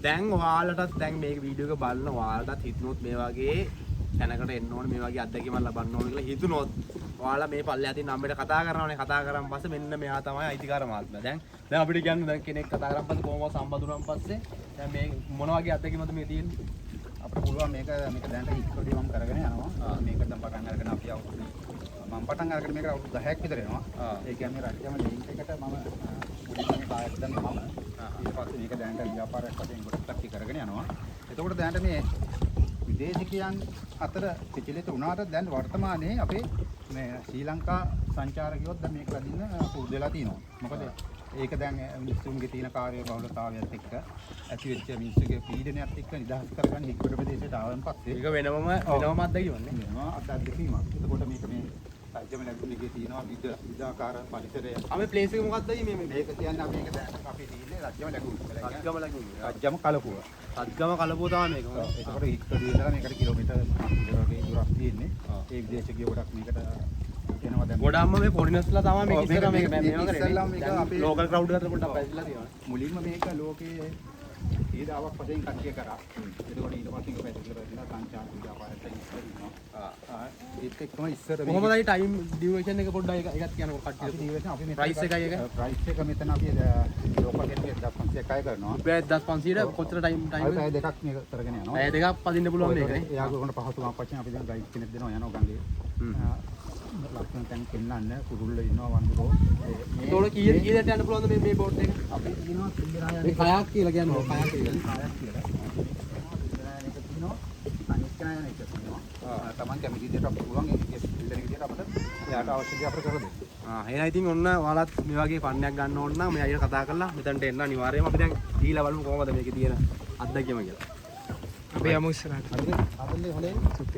දැන් ඔයාලටත් දැන් මේක වීඩියෝ එක බලන ඔයාලටත් හිතුනොත් මේ වගේ තැනකට එන්න ඕනේ මේ වගේ අත්දැකීමක් ලබන්න ඕනේ කියලා හිතුනොත් ඔයාලා මේ පල්ලෙහා තියෙන නම්බරට කතා කරනවානේ කතා කරන් පස්සේ මෙන්න මෙයා තමයි අයිතිකාර මහත්මයා. දැන් අපිට කියන්න දැන් කෙනෙක් කතා කරන් පස්සේ කොහොමද සම්බන්ධුනන් පස්සේ දැන් මේ මොන වගේ අත්දැකීමද මේ තියෙන්නේ? අපිට පුළුවන් මේක දැනට ඉක්කොඩි මම කරගෙන යනවා. මේක දැන් පටන් අරගෙන අපි අවුරුදු මම පටන් අරගෙන මේක අවුරුදු 10ක් විතර එනවා. ඒ කියන්නේ රජ්‍යම ලින්ක් එකට මම මුලින්ම කායක් දැම්මම ඊට පස්සේ මේක දැනට ව්‍යාපාරයක් වශයෙන් ගොඩක් කරගෙන යනවා. එතකොට දැනට මේ විදේශිකයන් අතර ප්‍රචලිත වුණාට දැන් වර්තමානයේ අපේ මේ ශ්‍රී ලංකා සංචාරකයෝත් දැන් මේක ලදින්න පුරුදු වෙලා තියෙනවා. මොකද ඒක දැන් මිනිස්සුන්ගේ තියෙන කාර්ය බහුලතාවයත් එක්ක ඇති වෙච්ච මිනිස්සුගේ පීඩනයත් එක්ක නිදහස් කරගන්න හික්කොට ප්‍රදේශයට ආවන් පස්සේ ඒක වෙනම අත්දැකීමක් නේ. වෙනවා අත්දැකීමක්. එතකොට මේක මේ රාජ්‍යම ලැබුණේ තියෙනවා විවිධාකාර පරිසරය. අපි ප්ලේස් එක මොකක්ද මේ මේක කියන්නේ අපි මේක දැන් අපි තියෙන්නේ රාජ්‍යම ලැබුණේ. රජගම ලැබුණේ. රාජ්‍යම කලපුව. රජගම කලපුව තමයි මේක. එතකොට හික්කොඩි ඉඳලා මේකට කිලෝමීටර් 5 වගේ දුරක් තියෙන්නේ. ඒ විදේශිකයෝ ගොඩක් මේකට එනවා දැන්. ගොඩක්ම මේ ෆොරිනර්ස්ලා තමයි මේක ඉස්සරහ මේක ඉස්සරලා මේක අපේ ලෝකල් ක්‍රවුඩ් එකට පොඩ්ඩක් පැතිලා තියෙනවා. මුලින්ම මේක ලෝකයේ ඊදාවක් වශයෙන් කට්ටිය කරා. එතකොට ඊට පස්සේ මේක පැතිලා සංචාර ව්‍යාපාරයට ඉස්සර ඉන්නවා. ඒක එක්කම ඉස්සර කොහොමදයි ටයිම් ඩියුරේෂන් එක පොඩ්ඩක් එකක් කියනකො කට්ටිය ඩියුරේෂන් අපි මෙතන ප්‍රයිස් එකයි එක ප්‍රයිස් එක මෙතන අපි ලෝකල් එකේ 1500යි කරනවා. රුපියල් 1500ට කොච්චර ටයිම් පැය දෙකක් මේක කරගෙන යනවා. පැය දෙකක් පදින්න පුළුවන් මේකනේ. එයාගේ උගන්න පහසුකම් පස්සේ අපි දැන් ගයිඩ් කෙනෙක් දෙනවා යනවා ගංගේ. ලක්ෂණ තැන් පෙන්නන්න කුරුල්ල ඉන්නවා වඳුරෝ. ඒතකොට කීයකට යන්න පුළුවන්ද මේ බෝට් එක? අපි කියනවා සිල්ලරා මේ කයක් කියලා කියන්නේ කයක් කියලා. තමන් කැමති විදිහට අපිට පුළුවන් ඒක පිළිදෙන විදිහට අපිට එයාට අවශ්‍ය දේ අපිට කරලා දෙන්න. එහෙනම් ඉතින් ඔන්න ඔයාලත් මේ වගේ ෆන්නයක් ගන්න ඕන නම් මේ අයියට කතා කරලා මෙතනට එන්න අනිවාර්යයෙන්ම අපි දැන් දීලා බලමු කොහොමද මේකේ තියෙන අත්දැකීම කියලා. අපි යමු ඉස්සරහට. හරිද? හොඳයි.